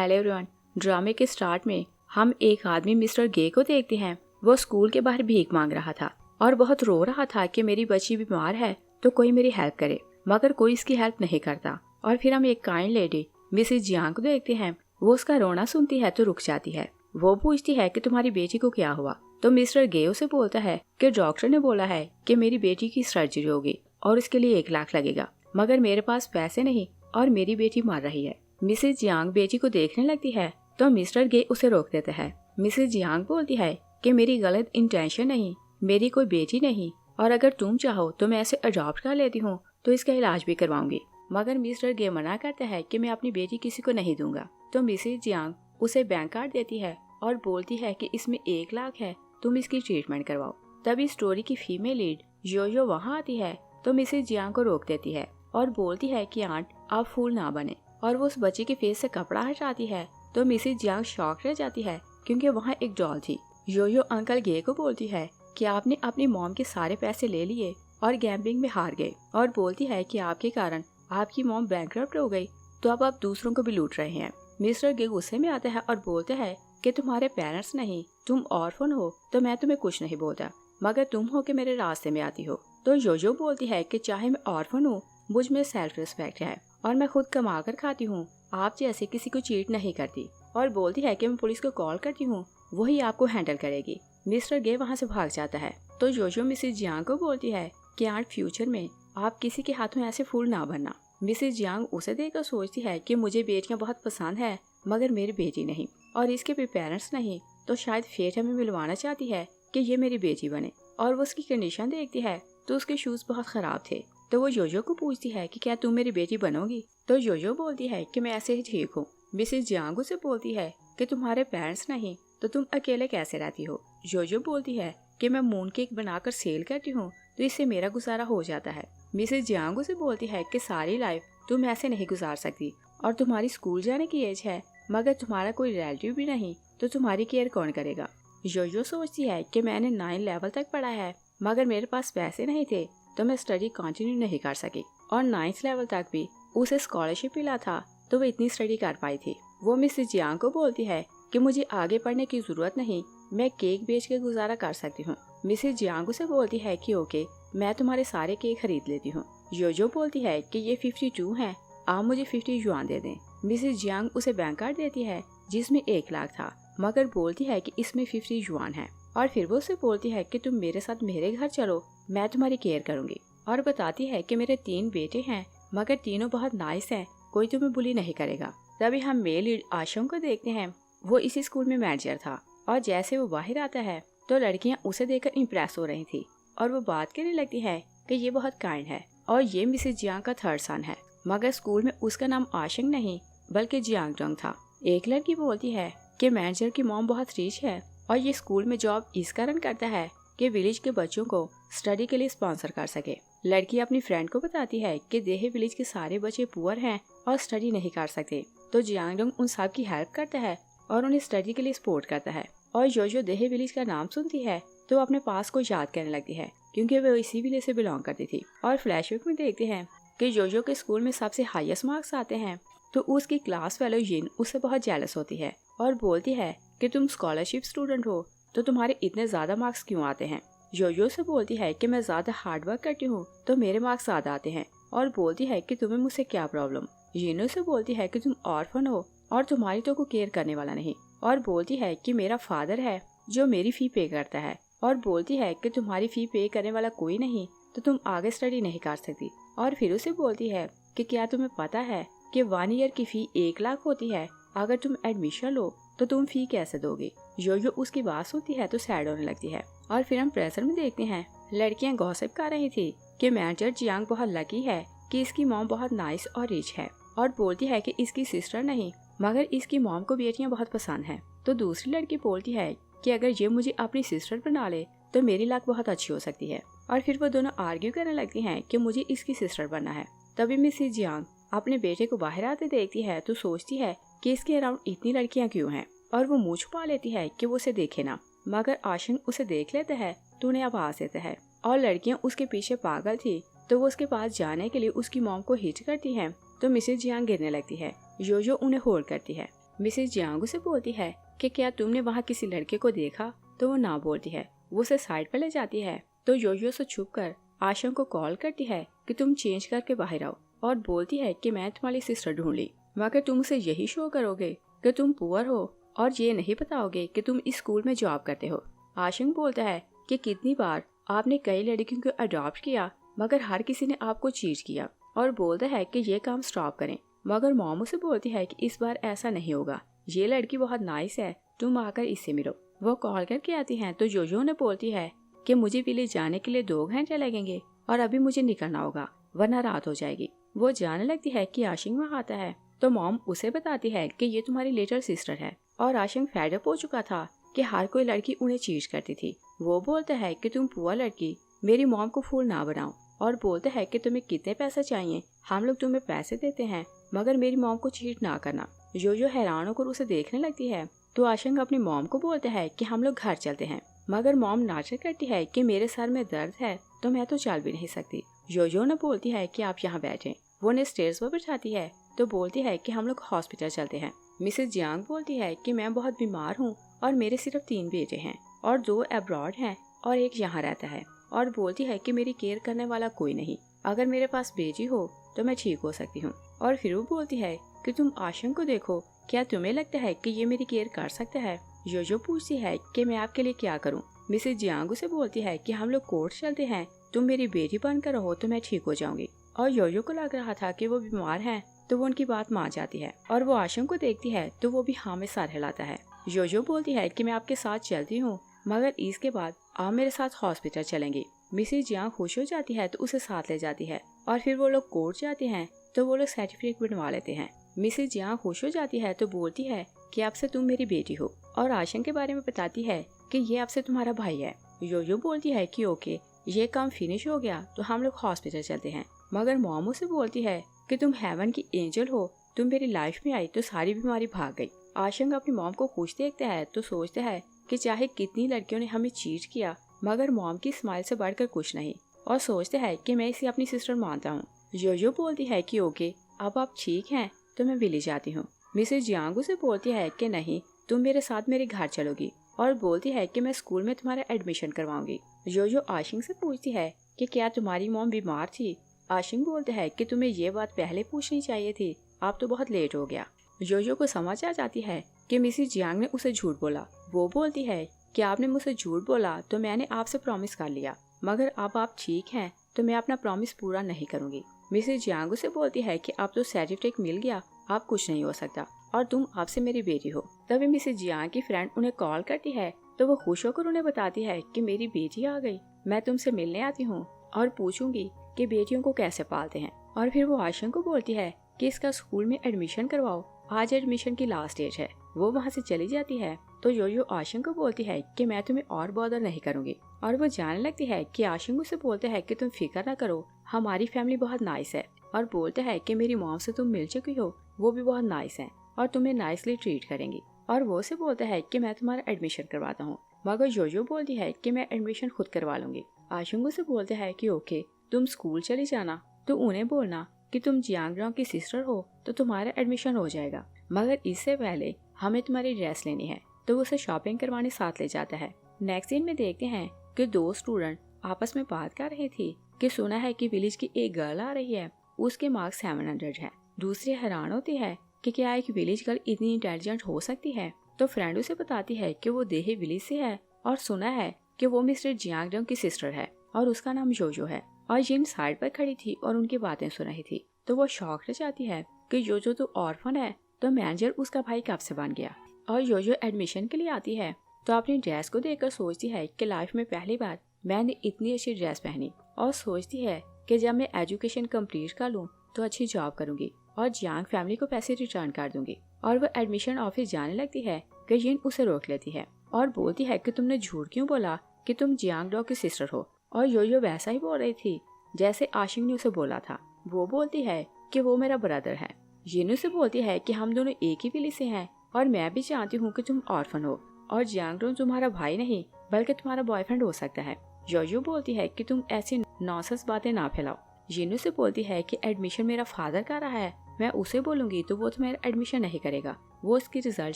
Hello everyone. ड्रामे के start में हम एक आदमी मिस्टर गे को देखते हैं। वो स्कूल के बाहर भीख मांग रहा था और बहुत रो रहा था कि मेरी बच्ची बीमार है तो कोई मेरी हेल्प करे, मगर कोई इसकी हेल्प नहीं करता। और फिर हम एक काइंड लेडी मिसेस जियांग को देखते हैं। वो उसका रोना सुनती है तो रुक जाती है। वो पूछती है कि तुम्हारी बेटी को क्या हुआ, तो मिस्टर गे उसे बोलता है कि डॉक्टर ने बोला है कि मेरी बेटी की सर्जरी होगी और इसके लिए 1 लाख लगेगा, मगर मेरे पास पैसे नहीं और मेरी बेटी मर रही है। मिसेस जियांग बेटी को देखने लगती है तो मिस्टर गे उसे रोक देता है। मिसेस जियांग बोलती है कि मेरी गलत इंटेंशन नहीं, मेरी कोई बेटी नहीं, और अगर तुम चाहो तो मैं इसे अडॉप्ट कर लेती हूँ तो इसका इलाज भी करवाऊंगी। मगर मिस्टर गे मना करता है कि मैं अपनी बेटी किसी को नहीं दूंगा। तो मिसेस जियांग उसे बैंक कार्ड देती है और बोलती है कि इसमें 1 लाख है, तुम इसकी ट्रीटमेंट करवाओ। तभी स्टोरी की फीमेल लीड योयो वहाँ आती है तो मिसेस जियांग को रोक देती है और बोलती है कि आंट आप फूल ना बने, और वो उस बच्चे के फेस से कपड़ा हटाती है तो मिसेस जियांग शॉक रह जाती है क्योंकि वहाँ एक डॉल थी। योयो अंकल गे को बोलती है कि आपने अपनी मॉम के सारे पैसे ले लिए और गैम्बलिंग में हार गए, और बोलती है कि आपके कारण आपकी मॉम बैंकरप्ट हो गई तो अब आप दूसरों को भी लूट रहे हैं। मिस्टर गे गुस्से में आता है और बोलता है कि तुम्हारे पेरेंट्स नहीं, तुम ऑर्फन हो तो मैं तुम्हें कुछ नहीं बोलता, मगर तुम हो कि मेरे रास्ते में आती हो। तो योयो बोलती है कि चाहे मैं ऑर्फन हूँ, मुझ में सेल्फ रिस्पेक्ट है और मैं खुद कमा कर खाती हूँ, आप जैसे किसी को चीट नहीं करती, और बोलती है कि मैं पुलिस को कॉल करती हूँ, वही आपको हैंडल करेगी। मिस्टर गे वहाँ से भाग जाता है तो योयो मिसेस जियांग को बोलती है कि आंट फ्यूचर में आप किसी के हाथों ऐसे फूल ना बनना। मिसेस जियांग उसे देखकर सोचती है कि मुझे बेटियां बहुत पसंद है मगर मेरी बेटी नहीं, और इसके भी पेरेंट्स नहीं, तो शायद फेट हमें मिलवाना चाहती है कि ये मेरी बेटी बने। और वो उसकी कंडीशन देखती है तो उसके शूज बहुत खराब थे, तो वो योयो को पूछती है कि क्या तुम मेरी बेटी बनोगी, तो योयो बोलती है कि मैं ऐसे ही ठीक हूँ। मिसेस जियांग उसे बोलती है कि तुम्हारे पेरेंट्स नहीं तो तुम अकेले कैसे रहती हो। योयो बोलती है कि मैं मून केक बनाकर सेल करती हूँ तो इससे मेरा गुजारा हो जाता है। मिसेस जियांग उसे बोलती है कि सारी लाइफ तुम ऐसे नहीं गुजार सकती, और तुम्हारी स्कूल जाने की एज है मगर तुम्हारा कोई रिलेटिव भी नहीं, तो तुम्हारी केयर कौन करेगा। योयो सोचती है कि मैंने 9 लेवल तक पढ़ा है मगर मेरे पास पैसे नहीं थे तो मैं स्टडी कंटिन्यू नहीं कर सकी, और 9th लेवल तक भी उसे स्कॉलरशिप मिला था तो वो इतनी स्टडी कर पाई थी। वो मिसेस जियांग को बोलती है कि मुझे आगे पढ़ने की जरूरत नहीं, मैं केक बेच के गुजारा कर सकती हूँ। मिसेस जियांग उसे बोलती है कि ओके, मैं तुम्हारे सारे केक खरीद लेती हूँ। योयो बोलती है कि ये 52 हैं, आप मुझे 50 युआन दे दें। मिसेस जियांग उसे बैंक कार्ड देती है जिसमें 1 लाख था, मगर बोलती है कि इसमें 50 युआन है, और फिर वो उसे बोलती है कि तुम मेरे साथ मेरे घर चलो, मैं तुम्हारी केयर करूंगी, और बताती है कि मेरे 3 बेटे हैं मगर तीनों बहुत नाइस हैं, कोई तुम्हें बुली नहीं करेगा। तभी हम मेल लीड आशम को देखते हैं। वो इसी स्कूल में मैनेजर था, और जैसे वो बाहर आता है तो लड़कियां उसे देखकर इम्प्रेस हो रही थी और वो बात करने लगती है कि ये बहुत काइंड है और ये मिसेस जियांग का 3rd सन है, मगर स्कूल में उसका नाम आशंग नहीं बल्कि जियांग डोंग था। एक लड़की बोलती है कि मैनेजर की मॉम बहुत रिच है और ये स्कूल में जॉब इस कारण करता है कि विलेज के बच्चों को स्टडी के लिए स्पॉन्सर कर सके। लड़की अपनी फ्रेंड को बताती है कि देहे विलेज के सारे बच्चे पुअर हैं और स्टडी नहीं कर सकते, तो जियांग डोंग उन सब की हेल्प करता है और उन्हें स्टडी के लिए सपोर्ट करता है। और योयो देहे विलेज का नाम सुनती है तो अपने पास को याद करने लगती है क्योंकि वो इसी विलेज से बिलोंग करती थी। और फ्लैशबैक में देखते हैं कि योयो के स्कूल में सबसे हाईएस्ट मार्क्स आते हैं तो उसकी क्लास फेलो यिन उससे बहुत जेलस होती है और बोलती है कि तुम स्कॉलरशिप स्टूडेंट हो तो तुम्हारे इतने ज्यादा मार्क्स क्यों आते हैं। योयो से बोलती है कि मैं ज्यादा हार्ड वर्क करती हूँ तो मेरे मार्क्स ज्यादा आते हैं, और बोलती है कि तुम्हें मुझसे क्या प्रॉब्लम। यिनो से बोलती है कि तुम ऑर्फन हो और तुम्हारी तो कोई केयर करने वाला नहीं, और बोलती है कि मेरा फादर है जो मेरी फी पे करता है, और बोलती है कि तुम्हारी फी पे करने वाला कोई नहीं तो तुम आगे स्टडी नहीं कर सकती। और फिर उसे बोलती है कि क्या तुम्हें पता है कि 1 ईयर की फी 1 लाख होती है, अगर तुम एडमिशन लो तो तुम फी कैसे दोगे। योयो उसकी बात सुनती है तो सैड होने लगती है। और फिर हम प्रेजेंट में देखते हैं लड़कियां गॉसिप कर रही थी कि मैनेजर जियांग बहुत लकी है कि इसकी मॉम बहुत नाइस और रिच है, और बोलती है कि इसकी सिस्टर नहीं मगर इसकी मॉम को बेटियां बहुत पसंद हैं। तो दूसरी लड़की बोलती है कि अगर ये मुझे अपनी सिस्टर बना ले तो मेरी लाक बहुत अच्छी हो सकती है, और फिर वो दोनों आर्ग्यू करने लगती हैं कि मुझे इसकी सिस्टर बनना है। तभी मिसेस जियांग अपने बेटे को बाहर आते देखती है तो सोचती है कि इसके अराउंड इतनी लड़कियां क्यों हैं, और वो मुंह छुपा लेती है कि वो उसे देखे ना, मगर आशंग उसे देख लेता है तो उन्हें आवाज देता है, और लड़कियां उसके पीछे पागल थी तो वो उसके पास जाने के लिए उसकी मॉम को हिट करती है तो मिसेस जियांग गिरने लगती है। योयो उन्हें होल्ड करती है। मिसेज जियांग उसे बोलती है कि क्या तुमने वहाँ किसी लड़के को देखा, तो वो ना बोलती है। वो उसे साइड पर ले जाती है तो योयो से छुप कर आशंग को कॉल करती है कि तुम चेंज करके बाहर आओ, और बोलती है कि मैं तुम्हारी सिस्टर ढूंढ ली, मगर तुम उसे यही शो करोगे कि तुम पुअर हो और ये नहीं बताओगे कि तुम इस स्कूल में जॉब करते हो। आशंग बोलता है कि कितनी बार आपने कई लड़कियों को अडॉप्ट किया मगर हर किसी ने आपको चीट किया, और बोलता है कि ये काम स्टॉप करें। मगर मॉम उसे बोलती है कि इस बार ऐसा नहीं होगा, ये लड़की बहुत नाइस है, तुम आकर इससे मिलो। वो कॉल करके आती हैं तो योयो ने बोलती है कि मुझे विलेज जाने के लिए 2 घंटे लगेंगे और अभी मुझे निकलना होगा वरना रात हो जाएगी। वो जाने लगती है कि आशिंग वहाँ आता है तो मॉम उसे बताती है कि ये तुम्हारी लिटिल सिस्टर है, और आशिंग फेड अप हो चुका था कि हर कोई लड़की उन्हें चीट करती थी। वो बोलता है कि तुम पुअर लड़की, मेरी मॉम को फूल ना बनाओ, और बोलता है कि तुम्हें कितने पैसे चाहिए, हम लोग तुम्हें पैसे देते हैं, मगर मेरी मॉम को चीट ना करना। योयो हैरान होकर उसे देखने लगती है तो आशंक अपनी मॉम को बोलता है कि हम लोग घर चलते हैं, मगर मॉम नाटक करती है कि मेरे सर में दर्द है तो मैं तो चल भी नहीं सकती। योयो ने बोलती है कि आप यहाँ बैठें। वो उन्हें स्टेयर्स पर बिठाती है तो बोलती है कि हम लोग हॉस्पिटल चलते हैं। मिसेज जियांग बोलती है कि मैं बहुत बीमार हूँ और मेरे सिर्फ 3 बेटे हैं और 2 अब्रॉड हैं और 1 यहाँ रहता है, और बोलती है कि मेरी केयर करने वाला कोई नहीं, अगर मेरे पास बेटी हो तो मैं ठीक हो सकती हूँ। और फिर वो बोलती है कि तुम आशंक को देखो, क्या तुम्हें लगता है कि ये मेरी केयर कर सकता है। योयो पूछती है कि मैं आपके लिए क्या करूँ। मिसेज जियांग उसे बोलती है कि हम लोग कोर्ट चलते हैं, तुम मेरी बेटी बनकर रहो तो मैं ठीक हो जाऊंगी। और योयो को लग रहा था कि वो बीमार हैं तो वो उनकी बात मान जाती है, और वो आशंक को देखती है तो वो भी हाँ में सर हिलाता है। योयो बोलती है कि मैं आपके साथ चलती हूँ, मगर इसके बाद आप मेरे साथ हॉस्पिटल चलेंगी। मिसेज जियांग खुश हो जाती है तो उसे साथ ले जाती है, और फिर वो लोग कोर्ट जाते हैं तो वो लोग सर्टिफिकेट बनवा लेते हैं। मिसेज जियांग खुश हो जाती है तो बोलती है कि आपसे तुम मेरी बेटी हो, और आशंक के बारे में बताती है कि ये आपसे तुम्हारा भाई है। योयो बोलती है कि ओके, ये काम फिनिश हो गया तो हम लोग हॉस्पिटल चलते हैं, मगर मॉम उसे बोलती है कि तुम हेवन की एंजल हो, तुम मेरी लाइफ में आई तो सारी बीमारी भाग गई। आशंक अपनी मॉम को खुश देखता है तो सोचता है कि चाहे कितनी लड़कियों ने हमें चीट किया मगर मॉम की स्माइल से बढ़कर कुछ नहीं, और सोचता है कि मैं इसे अपनी सिस्टर मानता हूँ। योयो बोलती है कि ओके, अब आप ठीक हैं तो मैं विलेज जाती हूँ। मिसेज जियांग उसे बोलती है कि नहीं, तुम मेरे साथ मेरे घर चलोगी, और बोलती है कि मैं स्कूल में तुम्हारा एडमिशन करवाऊंगी। योयो आशिंग से पूछती है कि क्या तुम्हारी मॉम बीमार थी। आशिंग बोलता है कि तुम्हें ये बात पहले पूछनी चाहिए थी, आप तो बहुत लेट हो गया। योयो को समझ आ जाती है कि मिसेज जियांग ने उसे झूठ बोला। वो बोलती है कि आपने मुझसे झूठ बोला तो मैंने आपसे प्रॉमिस कर लिया, मगर अब आप ठीक हैं तो मैं अपना प्रॉमिस पूरा नहीं करूंगी। मिसेज जियांग उसे बोलती है कि अब तो सर्टिफिकेट मिल गया, आप कुछ नहीं हो सकता, और तुम आपसे मेरी बेटी हो। तभी मिसेज जियांग की फ्रेंड उन्हें कॉल करती है तो वो खुश होकर उन्हें बताती है कि मेरी बेटी आ गई, मैं तुमसे मिलने आती हूँ और पूछूंगी कि बेटियों को कैसे पालते हैं। और फिर वो आशंक को बोलती है कि इसका स्कूल में एडमिशन करवाओ, आज एडमिशन की लास्ट डेट है। वो वहाँ से चली जाती है तो योयो आशंक को बोलती है कि मैं तुम्हें और बॉदर नहीं करूंगी, और वो जानने लगती है कि आशंक उसे बोलता है कि तुम फिक्र ना करो, हमारी फैमिली बहुत नाइस है, और बोलता है कि मेरी मॉम से तुम मिल चुकी हो, वो भी बहुत नाइस है और तुम्हें नाइसली ट्रीट करेंगी। और वो उसे बोलता है कि मैं तुम्हारा एडमिशन करवाता हूँ, मगर योयो बोलती है कि मैं एडमिशन खुद करवा लूंगी। आशंक उसे बोलता है कि ओके, तुम स्कूल चली जाना तो उन्हें बोलना कि तुम जियांग की सिस्टर हो तो तुम्हारा एडमिशन हो जाएगा, मगर इससे पहले हमें तुम्हारी ड्रेस लेनी है। तो वो उसे शॉपिंग करवाने साथ ले जाता है। नेक्स्ट सीन में देखते हैं कि 2 स्टूडेंट आपस में बात कर रही थी कि सुना है कि विलेज की एक गर्ल आ रही है, उसके मार्क्स 700 है। दूसरी हैरान होती है कि क्या एक विलेज गर्ल इतनी इंटेलिजेंट हो सकती है। तो फ्रेंड उसे बताती है कि वो देही विलेज से है और सुना है कि वो मिस्टर जियांग की सिस्टर है और उसका नाम योयो है। और जिन साइड पर खड़ी थी और उनकी बातें सुन रही थी तो वो शॉक रह जाती है कि योयो तो ऑर्फन है, तो मैनेजर उसका भाई कब से बन गया। और योयो एडमिशन के लिए आती है तो अपनी ड्रेस को देखकर सोचती है कि लाइफ में पहली बार मैंने इतनी अच्छी ड्रेस पहनी, और सोचती है कि जब मैं एजुकेशन कंप्लीट कर लूँ तो अच्छी जॉब करूंगी और जियांग फैमिली को पैसे रिटर्न कर दूंगी। और वो एडमिशन ऑफिस जाने लगती है कि जिन उसे रोक लेती है और बोलती है कि तुमने झूठ क्यों बोला कि तुम जियांग की सिस्टर हो। और योयो वैसा ही बोल रही थी जैसे आशिंग ने उसे बोला था। वो बोलती है कि वो मेरा ब्रदर है। जिन उसे बोलती है कि हम दोनों एक ही विलेज से हैं और मैं भी जानती हूँ कि तुम ऑर्फन हो और जियांग तुम्हारा भाई नहीं बल्कि तुम्हारा बॉयफ्रेंड हो सकता है। योयो बोलती है कि तुम ऐसी नॉनसेंस बातें ना फैलाओ। जिन उसे बोलती है कि एडमिशन मेरा फादर कर रहा है, मैं उसे बोलूंगी तो वो तुम्हारा एडमिशन नहीं करेगा। वो उसकी रिजल्ट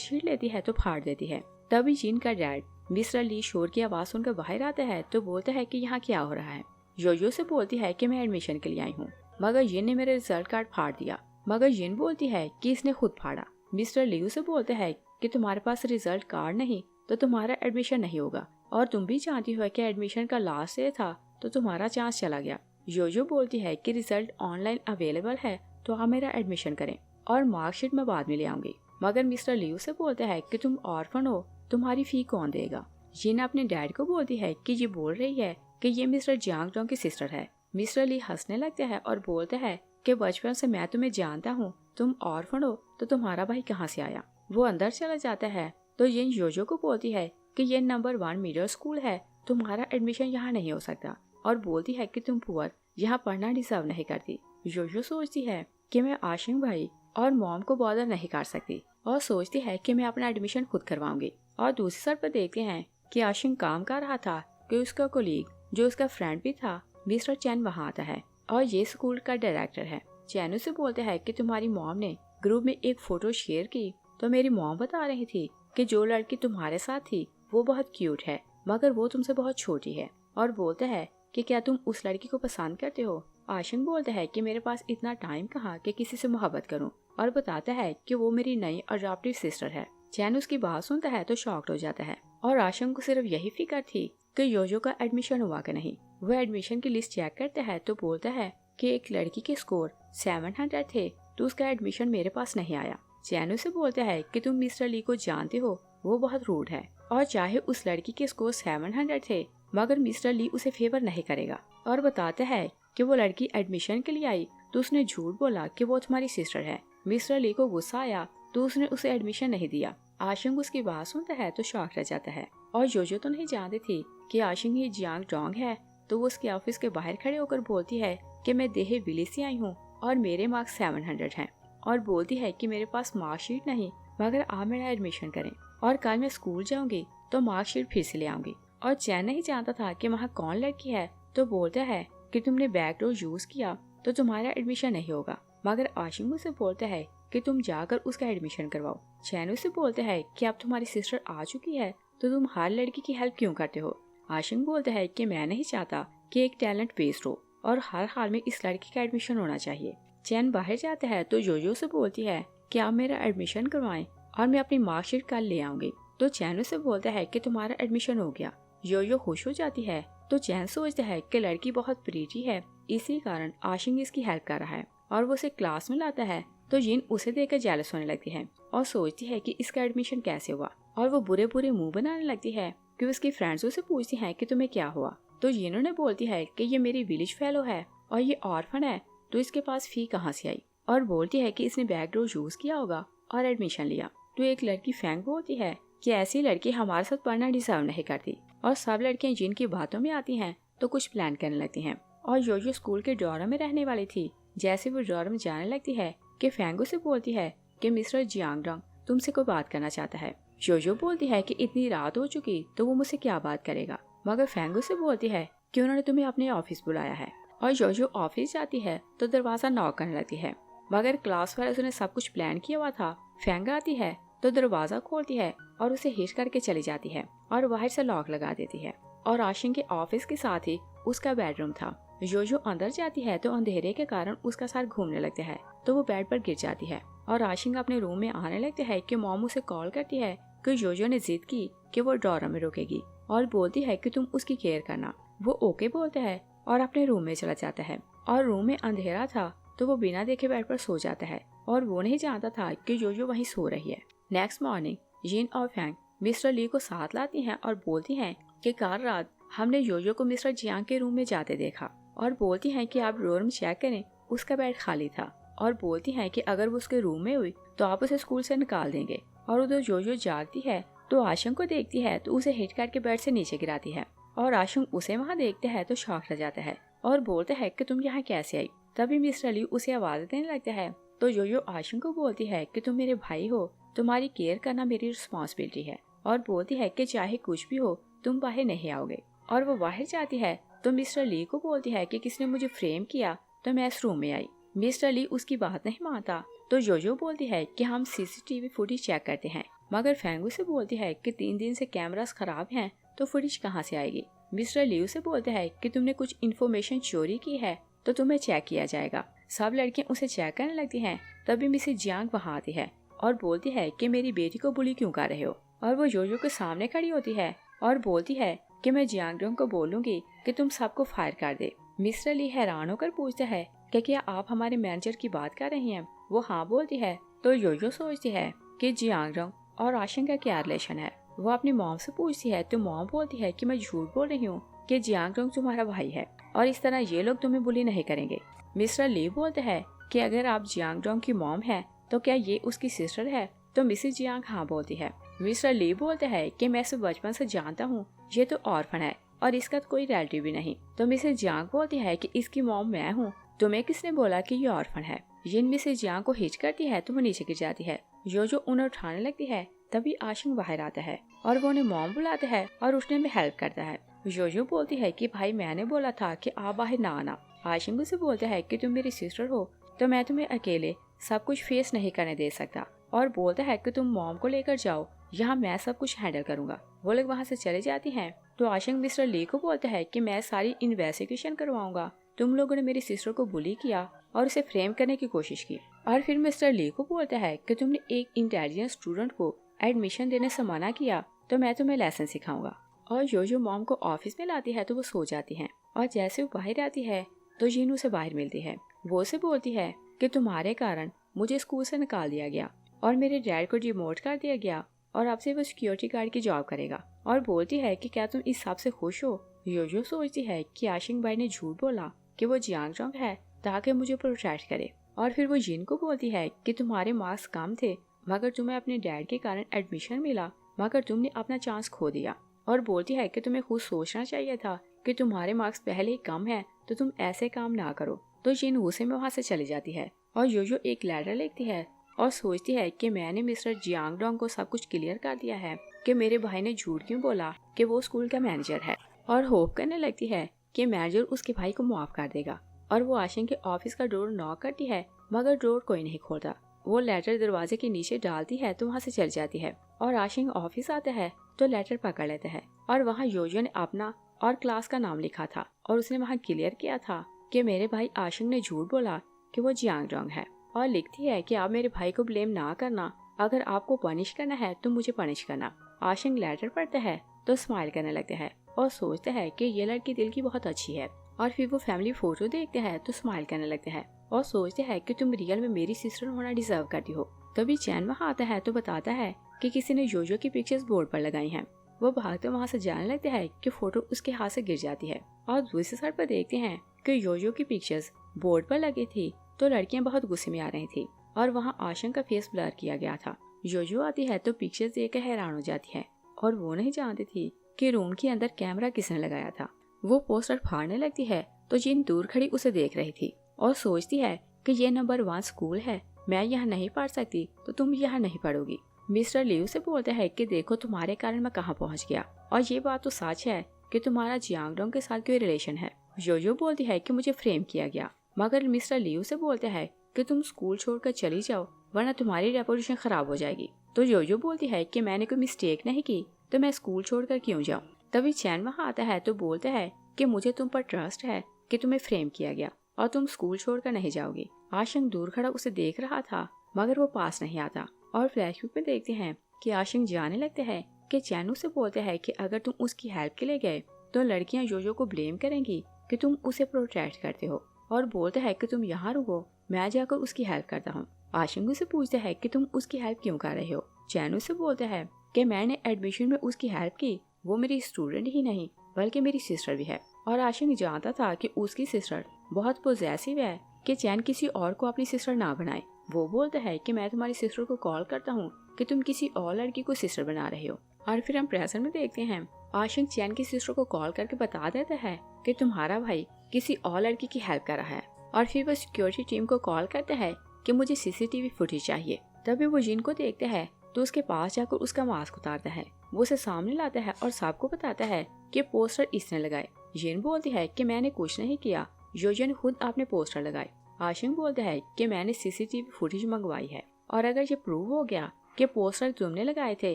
शीट लेती है तो फाड़ देती है। तभी जिन का डैड मिस्टर ली शोर की आवाज सुनकर बाहर आता है तो बोलता है कि यहाँ क्या हो रहा है। योयो से बोलती है कि मैं एडमिशन के लिए आई हूँ, मगर जिन ने मेरा रिजल्ट कार्ड फाड़ दिया। मगर जिन बोलती है कि इसने खुद फाड़ा। मिस्टर लियू से बोलते हैं कि तुम्हारे पास रिजल्ट कार्ड नहीं तो तुम्हारा एडमिशन नहीं होगा, और तुम भी जानती हो कि एडमिशन का लास्ट डे था तो तुम्हारा चांस चला गया। योयो बोलती है कि रिजल्ट ऑनलाइन अवेलेबल है तो आप मेरा एडमिशन करें और मार्कशीट मैं बाद में ले आऊंगी। मगर मिस्टर लियू से बोलते हैं कि तुम ऑर्फन हो, तुम्हारी फी कौन देगा। जिन अपने डैड को बोलती है कि ये बोल रही है कि ये मिस्टर जियांग डोंग की सिस्टर है। मिस्टर ली हंसने लगते हैं और बोलते हैं कि बचपन से मैं तुम्हें जानता हूँ, तुम ऑर्फन हो तो तुम्हारा भाई कहाँ से आया। वो अंदर चला जाता है तो जिन योजो को बोलती है कि ये नंबर 1 मिडिल स्कूल है, तुम्हारा एडमिशन यहाँ नहीं हो सकता, और बोलती है कि तुम पुअर यहाँ पढ़ना डिजर्व नहीं करती। योजो सोचती है कि मैं आशिंग भाई और मॉम को बॉदर नहीं कर सकती और सोचती है कि मैं अपना एडमिशन खुद करवाऊंगी। और दूसरी साइड पर देखते हैं कि आशिंग काम कर रहा था कि उसका कोलीग जो उसका फ्रेंड भी था मिस्टर चैन वहाँ आता है और ये स्कूल का डायरेक्टर है। चैन उसे बोलते हैं कि तुम्हारी मॉम ने ग्रुप में एक फोटो शेयर की तो मेरी मॉम बता रही थी कि जो लड़की तुम्हारे साथ थी वो बहुत क्यूट है, मगर वो तुमसे बहुत छोटी है। और बोलता है कि क्या तुम उस लड़की को पसंद करते हो। आशिंग बोलता है कि मेरे पास इतना टाइम कहाँ कि किसी से मोहब्बत करूं, और बताता है कि वो मेरी नई अडॉप्टिव सिस्टर है। चैन उसकी बात सुनता है तो शॉक्ड हो जाता है और आशिंग को सिर्फ यही फिक्र थी कि योजो का एडमिशन हुआ कि नहीं। वो एडमिशन की लिस्ट चेक करता है तो बोलता है कि एक लड़की के स्कोर 700 थे तो उसका एडमिशन मेरे पास नहीं आया। चैन से बोलता है कि तुम मिस्टर ली को जानते हो, वो बहुत रूड है, और चाहे उस लड़की के स्कोर 700 थे मगर मिस्टर ली उसे फेवर नहीं करेगा। और बताता है कि वो लड़की एडमिशन के लिए आई तो उसने झूठ बोला कि वो तुम्हारी सिस्टर है। मिस्टर ली को गुस्सा आया तो उसने उसे एडमिशन नहीं दिया। आशिंग उसकी बात सुनता है तो शॉक रह जाता है, और योजो तो नहीं जानती थी कि आशिंग ये जियांग डोंग है। तो वो उसके ऑफिस के बाहर खड़े होकर बोलती है कि मैं देहे विली से आई हूँ और मेरे मार्क्स 700 हैं, और बोलती है कि मेरे पास मार्कशीट नहीं, मगर आप मेरा एडमिशन करें और कल मैं स्कूल जाऊंगी तो मार्कशीट फिर से ले आऊंगी। और चैन नहीं जानता था कि वहाँ कौन लड़की है तो बोलता है कि तुमने बैकडोर यूज किया तो तुम्हारा एडमिशन नहीं होगा। मगर आशिंग से बोलता है कि तुम जाकर उसका एडमिशन करवाओ। चैन से बोलता है कि अब तुम्हारी सिस्टर आ चुकी है तो तुम हर लड़की की हेल्प क्यों करते हो। आशिंग बोलता है कि मैं नहीं चाहता कि एक टैलेंट वेस्ट हो और हर हाल में इस लड़की का एडमिशन होना चाहिए। चैन बाहर जाता है तो योयो से बोलती है कि आप मेरा एडमिशन करवाएं और मैं अपनी मार्कशीट कल ले आऊंगी। तो चैन से बोलता है कि तुम्हारा एडमिशन हो गया। योयो खुश हो जाती है तो चैन सोचता है कि लड़की बहुत प्रीटी है, इसी कारण आशिंग इसकी हेल्प कर रहा है, और वो उसे क्लास में लाता है तो जिन उसे देखकर जेलस होने लगती है और सोचती है कि इसका एडमिशन कैसे हुआ, और वो बुरे बुरे मुंह बनाने लगती है कि उसकी फ्रेंड्स उसे पूछती हैं कि तुम्हें क्या हुआ। तो जिन ने बोलती है कि ये मेरी विलेज फेलो है और ये ऑर्फन है तो इसके पास फी कहाँ से आई, और बोलती है कि इसने बैकडोर यूज किया होगा और एडमिशन लिया। तो एक लड़की फैंग बोलती है कि ऐसी लड़की हमारे साथ पढ़ना डिजर्व नहीं करती, और सब लड़कियां जिनकी बातों में आती हैं तो कुछ प्लान करने लगती हैं। और योयो स्कूल के डोरम में रहने वाली थी। जैसे वो डोरम में जाने लगती है कि फैंगो से बोलती है कि मिस्टर जियांग डोंग तुमसे कोई बात करना चाहता है। योयो बोलती है कि इतनी रात हो चुकी तो वो मुझसे क्या बात करेगा, मगर फैंगो से बोलती है कि उन्होंने तुम्हें अपने ऑफिस बुलाया है। और योयो ऑफिस जाती है तो दरवाजा नॉक करने लगती है, मगर क्लास वाले ने सब कुछ प्लान किया हुआ था। फैंग आती है तो दरवाजा खोलती है और उसे हिट करके चली जाती है और बाहर से लॉक लगा देती है। और आशिंग के ऑफिस के साथ ही उसका बेडरूम था। योयो अंदर जाती है तो अंधेरे के कारण उसका सर घूमने लगता है तो वो बेड पर गिर जाती है, और आशिंग अपने रूम में आने लगते है कि मॉम उसे कॉल करती है कि योयो ने जिद की कि वो डोरम में रुकेगी और बोलती है कि तुम उसकी केयर करना। वो ओके बोलता है और अपने रूम में चला जाता है, और रूम में अंधेरा था तो वो बिना देखे बेड पर सो जाता है, और वो नहीं जानता था कि योयो वहीं सो रही है। नेक्स्ट मॉर्निंग जिन और फैंग मिस्टर ली को साथ लाती हैं और बोलती हैं कि कल रात हमने योयो को मिस्टर जियांग के रूम में जाते देखा, और बोलती हैं कि आप रूम चेक करें, उसका बेड खाली था, और बोलती हैं कि अगर वो उसके रूम में हुई तो आप उसे स्कूल से निकाल देंगे। और उधर योयो जागती है तो आशिंग को देखती है तो उसे हिट करके बेड से नीचे गिराती है, और आशिंग उसे वहाँ देखते है तो शॉक रह जाता है और बोलता है कि तुम यहाँ कैसे आई। तभी मिस्टर ली उसे आवाज देने लगता है तो योयो आशिंग को बोलती है कि तुम मेरे भाई हो, तुम्हारी केयर करना मेरी रिस्पॉन्सिबिलिटी है, और बोलती है कि चाहे कुछ भी हो तुम बाहर नहीं आओगे। और वो बाहर जाती है तो मिस्टर ली को बोलती है कि किसने मुझे फ्रेम किया तो मैं इस रूम में आई। मिस्टर ली उसकी बात नहीं मानता तो जोजो बोलती है कि हम सीसीटीवी फुटेज चेक करते हैं, मगर फेंगू से बोलती है कि 3 दिन से कैमरास खराब हैं तो फुटेज कहाँ से आएगी। मिस्टर लियू से बोलते हैं कि तुमने कुछ इन्फॉर्मेशन चोरी की है तो तुम्हें चेक किया जाएगा। सब लड़कियां उसे चेक करने लगती हैं। तभी मिसेज जियांग वहाँ आती है और बोलती है कि मेरी बेटी को बुली क्यों कर रहे हो, और वो जोजो के सामने खड़ी होती है और बोलती है कि मैं जियांगडोंग को बोलूंगी कि तुम सबको फायर कर दे। मिस्टर ली हैरान होकर पूछता है कि क्या आप हमारे मैनेजर की बात कर रही हैं। वो हाँ बोलती है। तो योयो सोचती है कि जियांगडोंग और आशिंग का क्या रिलेशन है। वो अपनी मॉम से पूछती है तो मॉम बोलती है कि मैं झूठ बोल रही हूँ कि जियांगडोंग तुम्हारा भाई है और इस तरह ये लोग तुम्हें बुली नहीं करेंगे। मिस्टर ली बोलते हैं कि अगर आप जियांगडोंग की मॉम है तो क्या ये उसकी सिस्टर है। तो मिसेज जियांग हाँ बोलती है। मिस्टर ली बोलते हैं कि मैं इसे बचपन से जानता हूँ, ये तो ऑर्फन है और इसका तो कोई रिलेटिव भी नहीं। तो मिसेज जियांग बोलती है कि इसकी मॉम मैं हूँ, तुम्हें किसने बोला कि ये ऑर्फन है। जिन मिसेज जियांग को हिच करती है तो वो नीचे गिर जाती है। जो उन्हें उठाने लगती है तभी आशिंग बाहर आता है और वो उन्हें मॉम बुलाता है और उसने भी हेल्प करता है। जो बोलती है कि भाई मैंने बोला था कि आप बाहर ना आना। आशिंग उसे बोलता है कि तुम मेरी सिस्टर हो तो मैं तुम्हें अकेले सब कुछ फेस नहीं करने दे सकता, और बोलता है कि तुम मॉम को लेकर जाओ, यहाँ मैं सब कुछ हैंडल करूंगा। वो लोग वहाँ से चले जाती हैं। तो आशिंग मिस्टर ली को बोलता है कि मैं सारी इन्वेस्टिगेशन करवाऊंगा, तुम लोगों ने मेरी सिस्टर को बुली किया और उसे फ्रेम करने की कोशिश की। और फिर मिस्टर ली को बोलता है कि तुमने एक इंटेलिजेंट स्टूडेंट को एडमिशन देने से मना किया तो मैं तुम्हें लेसन सिखाऊंगा। और जो मॉम को ऑफिस में लाती है तो वो सो जाती है, और जैसे वो बाहर आती है तो जीन उसे बाहर मिलती है। वो उसे बोलती है कि तुम्हारे कारण मुझे स्कूल से निकाल दिया गया और मेरे डैड को डिमोट कर दिया गया और अब से वो सिक्योरिटी गार्ड की जॉब करेगा। और बोलती है कि क्या तुम इस सब से खुश हो। जो सोचती है कि आशिंग भाई ने झूठ बोला कि वो जियांगडोंग है ताकि मुझे प्रोटेक्ट करे। और फिर वो जिन को बोलती है कि तुम्हारे मार्क्स कम थे मगर तुम्हें अपने डैड के कारण एडमिशन मिला, मगर तुमने अपना चांस खो दिया। और बोलती है कि तुम्हें खुद सोचना चाहिए था कि तुम्हारे मार्क्स पहले ही कम है तो तुम ऐसे काम ना करो। तो जिन गुस्से में वहाँ से चली जाती है और जो एक लेटर लिखती है और सोचती है कि मैंने मिस्टर जियांगडोंग को सब कुछ क्लियर कर दिया है कि मेरे भाई ने झूठ क्यों बोला कि वो स्कूल का मैनेजर है, और होप करने लगती है कि मैनेजर उसके भाई को माफ कर देगा। और वो आशिंग के ऑफिस का डोर नॉक करती है मगर डोर कोई नहीं खोलता। वो लेटर दरवाजे के नीचे डालती है तो वहाँ से चल जाती है, और आशिंग ऑफिस आता है तो लेटर पकड़ लेता है। और वहाँ योजो ने अपना और क्लास का नाम लिखा था और उसने वहाँ क्लियर किया था कि मेरे भाई आशिंग ने झूठ बोला कि वो जियांगडोंग है, और लिखती है कि आप मेरे भाई को ब्लेम ना करना, अगर आपको पनिश करना है तो मुझे पनिश करना। आशिंग लेटर पढ़ता है तो स्माइल करने लगता है और सोचता है कि ये लड़की दिल की बहुत अच्छी है। और फिर वो फैमिली फोटो देखते हैं तो स्माइल करने लगते हैं और सोचते हैं कि तुम रियल में मेरी सिस्टर होना डिजर्व करती हो। तभी चैन वहाँ आता है तो बताता है कि किसी ने जोजो की पिक्चर्स बोर्ड पर लगाई हैं। वो भागते वहाँ से जाने लगते हैं कि फोटो उसके हाथ से गिर जाती है, और दूसरी साइड पर देखते हैं कि जोजो की पिक्चर्स बोर्ड पर लगी थी तो लड़कियां बहुत गुस्से में आ रही थी और वहाँ आशिंग का फेस ब्लर किया गया था। जोजो आती है तो पिक्चर्स देखकर हैरान हो जाती है और वो नहीं जानती थी कि रूम के अंदर कैमरा किसने लगाया था। वो पोस्टर फाड़ने लगती है तो जिन दूर खड़ी उसे देख रही थी और सोचती है कि ये नंबर 1 स्कूल है, मैं यहाँ नहीं पढ़ सकती तो तुम यहाँ नहीं पढ़ोगी। मिस्टर लियू से बोलता है कि देखो तुम्हारे कारण मैं कहाँ पहुँच गया, और ये बात तो सच है कि तुम्हारा जियांगडोंग के साथ कोई रिलेशन है। जो बोलती है कि मुझे फ्रेम किया गया, मगर मिस्टर लियू से बोलता है कि तुम स्कूल छोड़कर चली जाओ वरना तुम्हारी रेपुटेशन खराब हो जाएगी। तो जो बोलती है कि मैंने कोई मिस्टेक नहीं की तो मैं स्कूल छोड़कर क्यों जाऊँ। तभी चैन वहाँ आता है तो बोलता है कि मुझे तुम पर ट्रस्ट है कि तुम्हें फ्रेम किया गया और तुम स्कूल छोड़कर नहीं जाओगी। आशिंग दूर खड़ा उसे देख रहा था मगर वो पास नहीं आता, और फ्लैशबैक में देखते हैं कि आशिंग जाने लगते हैं कि चैन उसे बोलते हैं कि अगर तुम उसकी हेल्प के लिए गए तो लड़कियां जो को ब्लेम करेंगी कि तुम उसे प्रोटेक्ट करते हो, और बोलते हैं कि तुम यहाँ रुको, मैं जाकर उसकी हेल्प करता हूँ। आशिंग से पूछता है कि तुम उसकी हेल्प क्यों कर रहे हो। चैन से बोलता है कि मैंने एडमिशन में उसकी हेल्प की, वो मेरी स्टूडेंट ही नहीं बल्कि मेरी सिस्टर भी है। और आशिंग जानता था कि उसकी सिस्टर बहुत पॉसेसिव है कि चैन किसी और को अपनी सिस्टर ना बनाए। वो बोलता है कि मैं तुम्हारी सिस्टर को कॉल करता हूँ कि तुम किसी और लड़की को सिस्टर बना रहे हो। और फिर हम प्रेजेंट में देखते हैं आशिंग चैन की सिस्टर को कॉल करके बता देता है कि तुम्हारा भाई किसी और लड़की की हेल्प कर रहा है। और फिर वो सिक्योरिटी टीम को कॉल करता है कि मुझे सीसीटीवी फुटेज चाहिए। तभी वो जिन को देखता है तो उसके पास जाकर उसका मास्क उतारता है, वो उसे सामने लाता है और सबको बताता है कि पोस्टर इसने लगाए। जिन बोलती है कि मैंने कुछ नहीं किया, योजन खुद आपने पोस्टर लगाए। आशिंग बोलता है कि मैंने सीसीटीवी फुटेज मंगवाई है और अगर ये प्रूव हो गया कि पोस्टर तुमने लगाए थे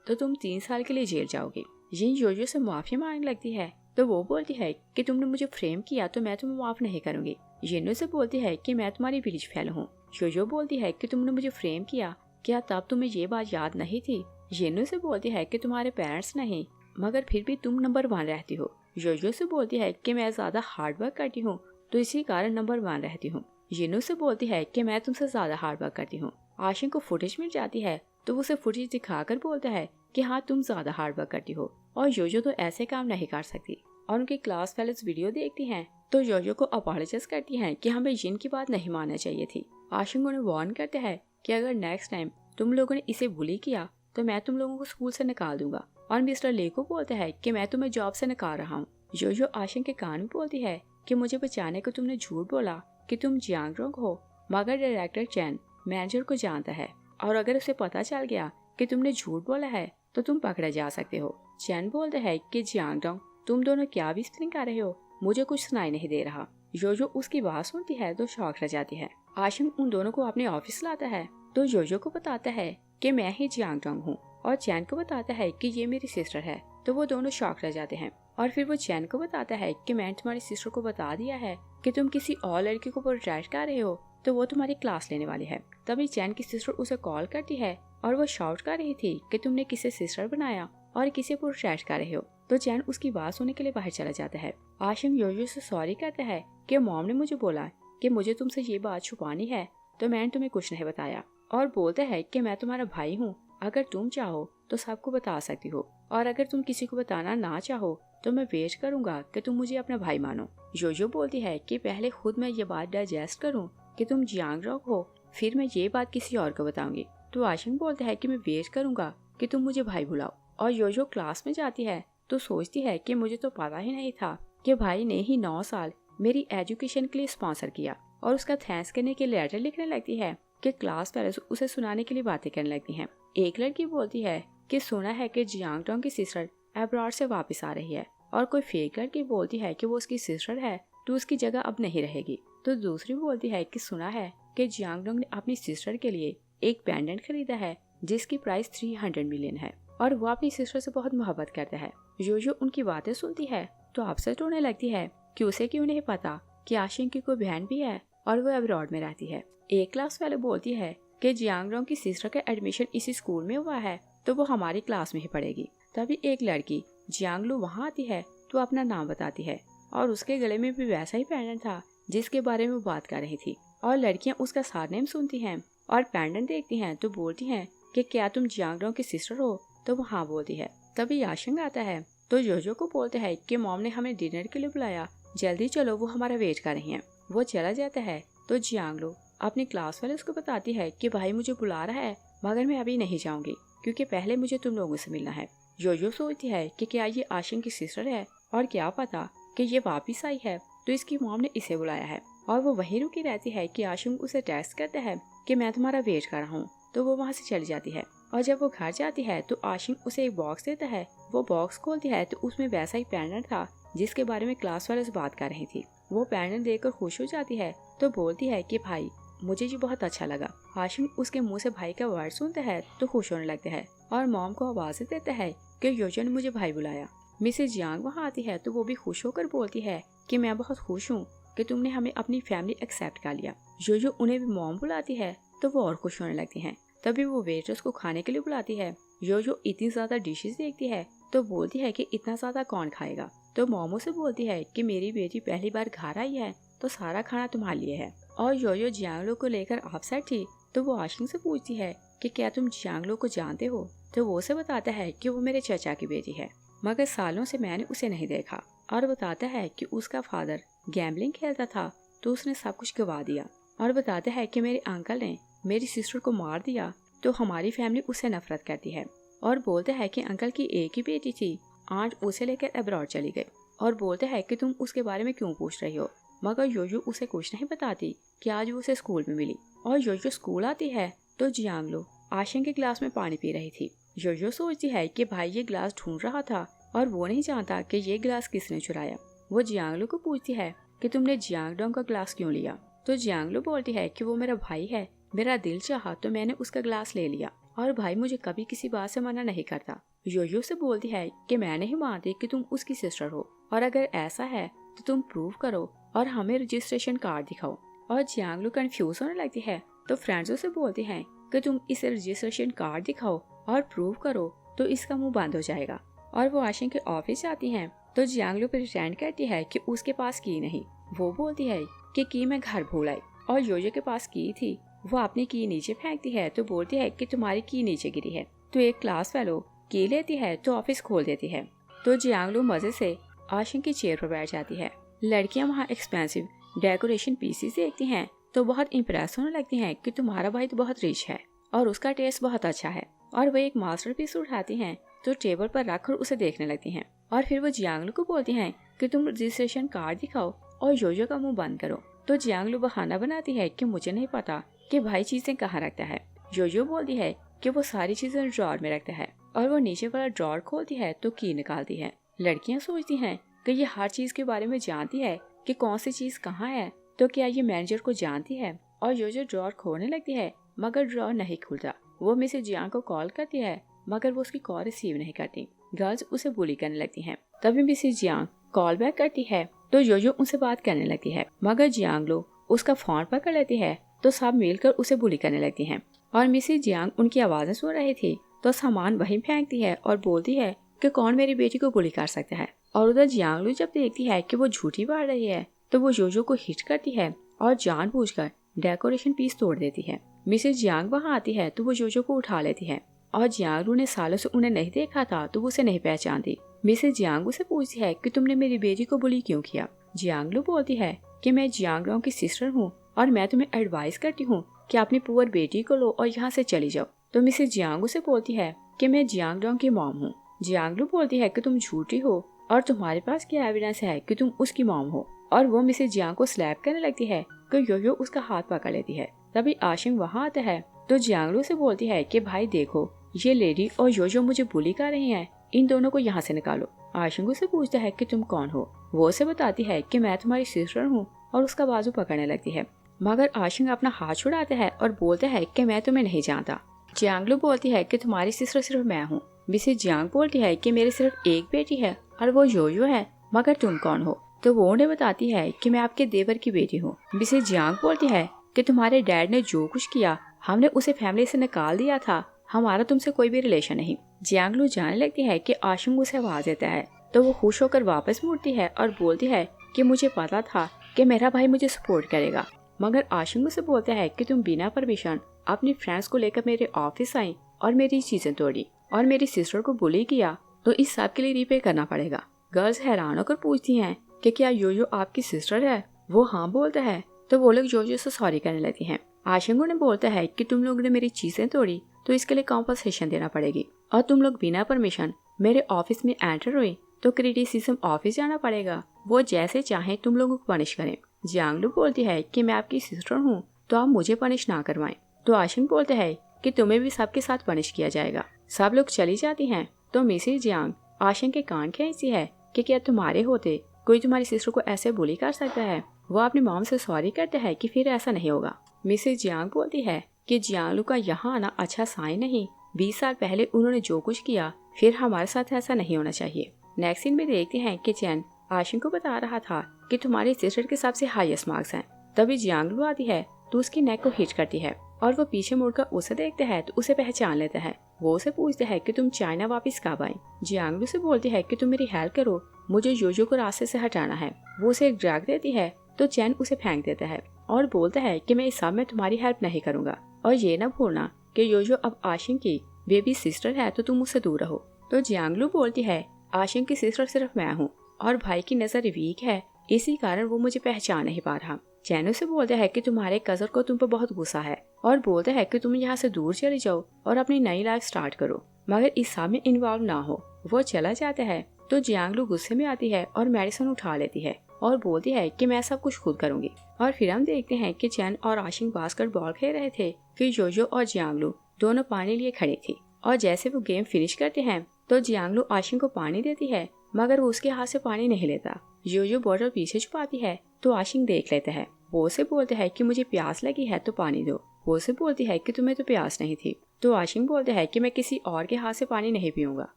तो तुम 3 साल के लिए जेल जाओगे। जिन योयो से माफी मांगने लगती है तो वो बोलती है कि तुमने मुझे फ्रेम किया तो मैं तुम्हें माफ नहीं करूंगी। येनो से बोलती है कि मैं तुम्हारी विलेज फेलो हूँ। योयो बोलती है कि तुमने मुझे फ्रेम किया, क्या तब तुम्हें ये बात याद नहीं थी? येनो से बोलती है कि तुम्हारे पेरेंट्स नहीं मगर फिर भी तुम नंबर 1 रहती हो। योयो से बोलती है कि मैं ज्यादा हार्ड वर्क करती हूँ तो इसी कारण नंबर 1 रहती हूँ। येनो से बोलती है कि मैं तुमसे ज्यादा हार्ड वर्क करती हूँ। आशिंग को फुटेज मिल जाती है तो उसे फुटेज दिखाकर बोलता है कि हाँ तुम ज्यादा हार्ड वर्क करती हो और योयो तो ऐसे काम नहीं कर सकती। और उनकी क्लास फेलोज वीडियो देखती हैं तो योयो को अपॉलोजाइज करती हैं कि हमें जिन की बात नहीं मानना चाहिए थी। आशिंग उन्हें वार्न करते हैं कि अगर नेक्स्ट टाइम तुम लोगों ने इसे बुली किया तो मैं तुम लोगों को स्कूल से निकाल दूंगा। और मिस्टर ले को बोलता है कि मैं तुम्हें जॉब से निकाल रहा हूँ। योयो आशिंग के कान में बोलती है कि मुझे बचाने को तुमने झूठ बोला कि तुम जियांगरोंग हो, मगर डायरेक्टर चैन मैनेजर को जानता है और अगर उसे पता चल गया कि तुमने झूठ बोला है तो तुम पकड़े जा सकते हो। चैन बोलता है कि जियांगरोंग तुम दोनों क्या विस्परिंग कर रहे हो, मुझे कुछ सुनाई नहीं दे रहा। योयो उसकी बात सुनती है तो शॉक रह जाती है। आशिंग उन दोनों को अपने ऑफिस लाता है तो योयो को बताता है कि मैं ही जियांगरोंग हूँ और चैन को बताता है कि ये मेरी सिस्टर है तो वो दोनों शॉक रह जाते हैं। और फिर वो चैन को बताता है कि मैंने तुम्हारी सिस्टर को बता दिया है कि तुम किसी और लड़की को प्रोटेक्ट कर रहे हो तो वो तुम्हारी क्लास लेने वाली है। तभी चैन की सिस्टर उसे कॉल करती है और वो शाउट कर रही थी कि तुमने किसे सिस्टर बनाया और किसे प्रोटेक्ट कर रहे हो। तो चैन उसकी बात सुनने के लिए बाहर चला जाता है। आशिंग योयो से सॉरी कहता है कि मॉम ने मुझे बोला कि मुझे तुमसे ये बात छुपानी है तो मैंने तुम्हें कुछ नहीं बताया और बोलता है कि मैं तुम्हारा भाई हूँ, अगर तुम चाहो तो सबको बता सकती हो और अगर तुम किसी को बताना ना चाहो तो मैं वेट करूंगा कि तुम मुझे अपना भाई मानो। योयो बोलती है कि पहले खुद मैं ये बात डाइजेस्ट करूं कि तुम जियांगरोंग हो, फिर मैं ये बात किसी और को बताऊंगी। तो आशिंग बोलता है कि मैं वेट करूंगा कि तुम मुझे भाई बुलाओ। और योयो क्लास में जाती है तो सोचती है कि मुझे तो पता ही नहीं था कि भाई ने ही 9 साल मेरी एजुकेशन के लिए स्पॉन्सर किया। और उसका थैंक्स करने के लेटर लिखने लगती है कि क्लास फेलोज उसे सुनाने के लिए बातें करने लगती हैं। एक लड़की बोलती है कि सुना है कि जियांगरोंग की सिस्टर अब्रॉड से वापस आ रही है और कोई फेक लड़की बोलती है कि वो उसकी सिस्टर है तो उसकी जगह अब नहीं रहेगी। तो दूसरी बोलती है कि सुना है कि जियांगरोंग ने अपनी सिस्टर के लिए एक पेंडेंट खरीदा है जिसकी प्राइस 300 मिलियन है और वो अपनी सिस्टर से बहुत मोहब्बत करता है। योयो उनकी बातें सुनती है तो अपसेट होने लगती है कि उसे क्यों नहीं पता कि आशिंग की कोई बहन भी है और वो अब्रॉड में रहती है। एक क्लास वाले बोलती है कि जियांगरोंग की सिस्टर का एडमिशन इसी स्कूल में हुआ है तो वो हमारी क्लास में ही पढ़ेगी। तभी एक लड़की जियांगलू वहाँ आती है तो अपना नाम बताती है और उसके गले में भी वैसा ही पेंडेंट था जिसके बारे में वो बात कर रही थी। और लड़कियां उसका सरनेम सुनती हैं और पेंडेंट देखती हैं तो बोलती हैं कि क्या तुम जियांगरोंग की सिस्टर हो, तो वो हाँ बोलती है। तभी आशिंग आता है तो योयो को बोलते हैं कि मॉम ने हमें डिनर के लिए बुलाया, जल्दी चलो वो हमारा वेट कर रही हैं। वो चला जाता है तो जियांगलू अपनी क्लास वाले उसको बताती है कि भाई मुझे बुला रहा है मगर मैं अभी नहीं जाऊंगी क्योंकि पहले मुझे तुम लोगों से मिलना है। योयो सोचती है कि क्या ये आशिंग की सिस्टर है और क्या पता कि ये वापिस आई है तो इसकी मॉम ने इसे बुलाया है। और वो वहीं रुकी रहती है कि आशिंग उसे टेक्स्ट करता है कि मैं तुम्हारा वेट कर रहा हूँ तो वो वहाँ से चली जाती है। और जब वो घर जाती है तो आशिंग उसे एक बॉक्स देता है। वो बॉक्स खोलती है तो उसमें वैसा ही पेंडेंट था जिसके बारे में क्लास वाले से बात कर रही थी। वो पेंडेंट देखकर खुश हो जाती है तो बोलती है कि भाई मुझे ये बहुत अच्छा लगा। आशिंग उसके मुंह से भाई का वर्ड सुनता है तो खुश होने लगता है और मॉम को आवाज देता है कि योयो ने मुझे भाई बुलाया। मिसेज जियांग वहाँ आती है तो वो भी खुश होकर बोलती है कि मैं बहुत खुश हूँ कि तुमने हमें अपनी फैमिली एक्सेप्ट कर लिया। योयो उन्हें भी मॉम बुलाती है तो वो और खुश होने लगती हैं। तभी वो वेट्रेस को खाने के लिए बुलाती है। योयो इतनी ज्यादा डिशेस देखती है तो बोलती है कि इतना ज्यादा कौन खाएगा। तो मोमो से बोलती है कि मेरी बेटी पहली बार घर आई है तो सारा खाना तुम्हारे लिए है। और योयो जियांगलो को लेकर अपसेट थी तो वो आशिंग से पूछती है कि क्या तुम जियांगलो को जानते हो। तो वो उसे बताता है कि वो मेरे चाचा की बेटी है मगर सालों से मैंने उसे नहीं देखा। और बताता है कि उसका फादर गैम्बलिंग खेलता था तो उसने सब कुछ गवा दिया। और बताता है कि मेरे अंकल ने मेरी सिस्टर को मार दिया तो हमारी फैमिली उससे नफरत करती है। और बोलता है कि अंकल की एक ही बेटी थी, आज उसे लेकर अब्रॉड चली गई। और बोलता है कि तुम उसके बारे में क्यों पूछ रही हो। मगर योयो उसे कुछ नहीं बताती कि आज वो उसे स्कूल में मिली। और योयो स्कूल आती है तो जियांगलो आशिंग के ग्लास में पानी पी रही थी। योयो सोचती है कि भाई ये ग्लास ढूंढ रहा था और वो नहीं जानता कि ये ग्लास किसने चुराया। वो जियांगलो को पूछती है कि तुमने जियांगडोंग का ग्लास क्यों लिया। तो जियांगलू बोलती है कि वो मेरा भाई है, मेरा दिल चाहा तो मैंने उसका ग्लास ले लिया और भाई मुझे कभी किसी बात से मना नहीं करता। योयो से बोलती है कि मैं नहीं मानती कि तुम उसकी सिस्टर हो, और अगर ऐसा है तो तुम प्रूव करो और हमें रजिस्ट्रेशन कार्ड दिखाओ। और जियांगलू कंफ्यूज होने लगती है तो फ्रेंड्सों से बोलती है कि तुम इसे रजिस्ट्रेशन कार्ड दिखाओ और प्रूव करो तो इसका मुंह बंद हो जाएगा। और वो आशिंग के ऑफिस जाती हैं तो जियांगलू प्रिटेंड करती है कि उसके पास की नहीं। वो बोलती है कि की मैं घर भूल आई, और योयो के पास की थी। वो अपनी की नीचे फेंकती है तो बोलती है कि तुम्हारी की नीचे गिरी है। तो एक क्लास फेलो की लेती है तो ऑफिस खोल देती है। तो जियांगलू मजे से आशिंग की चेयर पर बैठ जाती है। लड़कियां वहाँ एक्सपेंसिव डेकोरेशन पीसेस देखती हैं तो बहुत इम्प्रेस होने लगती हैं कि तुम्हारा भाई तो बहुत रिच है और उसका टेस्ट बहुत अच्छा है। और वो एक मास्टरपीस उठाती हैं तो टेबल पर रखकर उसे देखने लगती हैं। और फिर वो जियांगलू को बोलती हैं कि तुम रजिस्ट्रेशन कार्ड दिखाओ और योयो का मुंह बंद करो। तो जियांगलू बहाना बनाती है कि मुझे नहीं पता कि भाई चीजें कहाँ रखता है। योयो बोलती है कि वो सारी चीजें ड्रॉर में रखता है, और वो नीचे वाला ड्रॉर खोलती है तो की निकालती है। लड़कियां सोचती हैं कि ये हर चीज के बारे में जानती है कि कौन सी चीज कहाँ है, तो क्या ये मैनेजर को जानती है। और योयो ड्रॉर खोलने लगती है मगर ड्रॉर नहीं खुलता। वो मिसेस जियांग को कॉल करती है मगर वो उसकी कॉल रिसीव नहीं करती। गर्ल्स उसे बुली करने लगती हैं। तभी मिसेस जियांग कॉल बैक करती है तो योयो उनसे बात करने लगती है, मगर जियांगलू उसका फोन पकड़ लेती है तो सब मिलकर उसे बुली करने लगती हैं। और मिसेस जियांग उनकी आवाजें सुन रही थी तो सामान वहीं फेंकती है और बोलती है कि कौन मेरी बेटी को बुली कर सकता है। और उधर जियांगलू जब देखती है कि वो झूठी बाढ़ रही है तो वो योयो को हिट करती है और जानबूझकर डेकोरेशन पीस तोड़ देती है। मिसेस जियांग वहाँ आती है तो वो योयो को उठा लेती है। और जियांगलू ने सालों से उन्हें नहीं देखा था तो वो उसे नहीं पहचानती। मिसेस जियांगलू से पूछती है कि तुमने मेरी बेटी को बुली क्यों किया। जियांगलू बोलती है कि मैं जियांगलू की सिस्टर हूँ और मैं तुम्हें एडवाइस करती हूँ कि अपनी पुअर बेटी को लो और यहाँ से चली जाओ। तो मिसेस जियांगलू से बोलती है कि मैं जियांगलू की मॉम हूँ। जियांगलू बोलती है कि तुम झूठी हो और तुम्हारे पास क्या एविडेंस है कि तुम उसकी मॉम हो। और वो मिसेस जियांग को स्लैप करने लगती है कि योयो उसका हाथ पकड़ लेती है। तभी आशिंग वहाँ आता है तो जियांगलू से बोलती है कि भाई देखो, ये लेडी और योयो मुझे बुली कर रही हैं, इन दोनों को यहाँ से निकालो। आशिंग से पूछता है कि तुम कौन हो। वो उसे बताती है कि मैं तुम्हारी सिस्टर हूँ और उसका बाजू पकड़ने लगती है, मगर आशिंग अपना हाथ छुड़ाता है और बोलता है कि मैं तुम्हें नहीं जानता। जियांगलू बोलती है कि तुम्हारी सिस्टर सिर्फ मैं हूँ। मिसेस जियांग बोलती है कि मेरी सिर्फ एक बेटी है और वो योयो है, मगर तुम कौन हो। तो वो उन्हें बताती है कि मैं आपके देवर की बेटी हूँ। मिसेस जियांग बोलती है कि तुम्हारे डैड ने जो कुछ किया हमने उसे फैमिली से निकाल दिया था, हमारा तुमसे कोई भी रिलेशन नहीं। जियांगलू जानने लगती है कि आशिंग उसे आवाज देता है तो वो खुश होकर वापस मुड़ती है और बोलती है कि मुझे पता था कि मेरा भाई मुझे सपोर्ट करेगा। मगर आशिंग से बोलता है कि तुम बिना परमिशन अपनी फ्रेंड्स को लेकर मेरे ऑफिस आई और मेरी चीजें तोड़ी और मेरी सिस्टर को बुली किया, तो इस सब के लिए रीपे करना पड़ेगा। गर्ल्स हैरान होकर पूछती हैं कि क्या योयो आपकी सिस्टर है। वो हाँ बोलता है तो वो लोग योयो से सॉरी करने लगती हैं। आशिंग ने बोलता है कि तुम लोगों ने मेरी चीजें तोड़ी तो इसके लिए कॉम्पनसेशन देना पड़ेगी, और तुम लोग बिना परमिशन मेरे ऑफिस में एंटर हुए तो क्रिटिसिज्म ऑफिस जाना पड़ेगा, वो जैसे चाहे तुम लोगों को पनिश करें। जियांगलू बोलती है कि मैं आपकी सिस्टर हूँ तो आप मुझे पनिश ना करवाएं। तो आशिंग बोलता है कि तुम्हें भी सबके साथ पनिश किया जाएगा। सब लोग चली जाती हैं तो मिसेस जियांग आशिंग के कान खींचती है कि क्या तुम्हारे होते कोई तुम्हारी सिस्टर को ऐसे बुली कर सकता है। वो अपनी मॉम से सॉरी करता है कि फिर ऐसा नहीं होगा। मिसेस जियांग बोलती है कि जियांगलू का यहाँ आना अच्छा साइन नहीं, 20 साल पहले उन्होंने जो कुछ किया फिर हमारे साथ ऐसा नहीं होना चाहिए। नेक्स्ट सीन में देखते हैं कि चैन आशिंग को बता रहा था कि तुम्हारी सिस्टर के सबसे हाईएस्ट मार्क्स हैं। तभी जियांगलू आती है तो उसकी नेक को हिट करती है और वो पीछे मुड़कर उसे देखता है तो उसे पहचान लेता है। वो उसे पूछता है कि तुम चाइना वापस कब आई। जियांगलू से बोलती है कि तुम मेरी हेल्प करो, मुझे योयो को रास्ते से हटाना है। वो उसे एक ड्रग देती है तो चैन उसे फेंक देता है और बोलता है कि मैं इस सब में तुम्हारी हेल्प नहीं करूंगा, और ये न भूलना कि योयो अब आशिंग की बेबी सिस्टर है तो तुम उससे दूर रहो। तो जियांगलू बोलती है आशिंग की सिस्टर सिर्फ मैं हूँ और भाई की नजर वीक है, इसी कारण वो मुझे पहचान नहीं पा रहा। चैन से बोलता है कि तुम्हारे कजर को तुम पर बहुत गुस्सा है और बोलता है कि तुम यहाँ से दूर चले जाओ और अपनी नई लाइफ स्टार्ट करो, मगर इस सब में इन्वॉल्व ना हो। वो चला जाता है तो जियांगलू गुस्से में आती है और मेडिसिन उठा लेती है और बोलती है कि मैं सब कुछ खुद करूंगी। और फिर हम देखते हैं कि चैन और आशिंग बास्केटबॉल खेल रहे थे कि योयो और जियांगलू दोनों पानी लिए खड़ी थी, और जैसे वो गेम फिनिश करते हैं तो जियांगलू आशिंग को पानी देती है, मगर वो उसके हाथ से पानी नहीं लेता। योयो बॉटल पीछे छुपाती है तो आशिंग देख लेता है वो उसे बोलते हैं कि मुझे प्यास लगी है तो पानी दो। वो उसे बोलती है कि तुम्हें तो प्यास नहीं थी। तो आशिंग बोलते हैं कि मैं किसी और के हाथ से पानी नहीं पीऊंगा,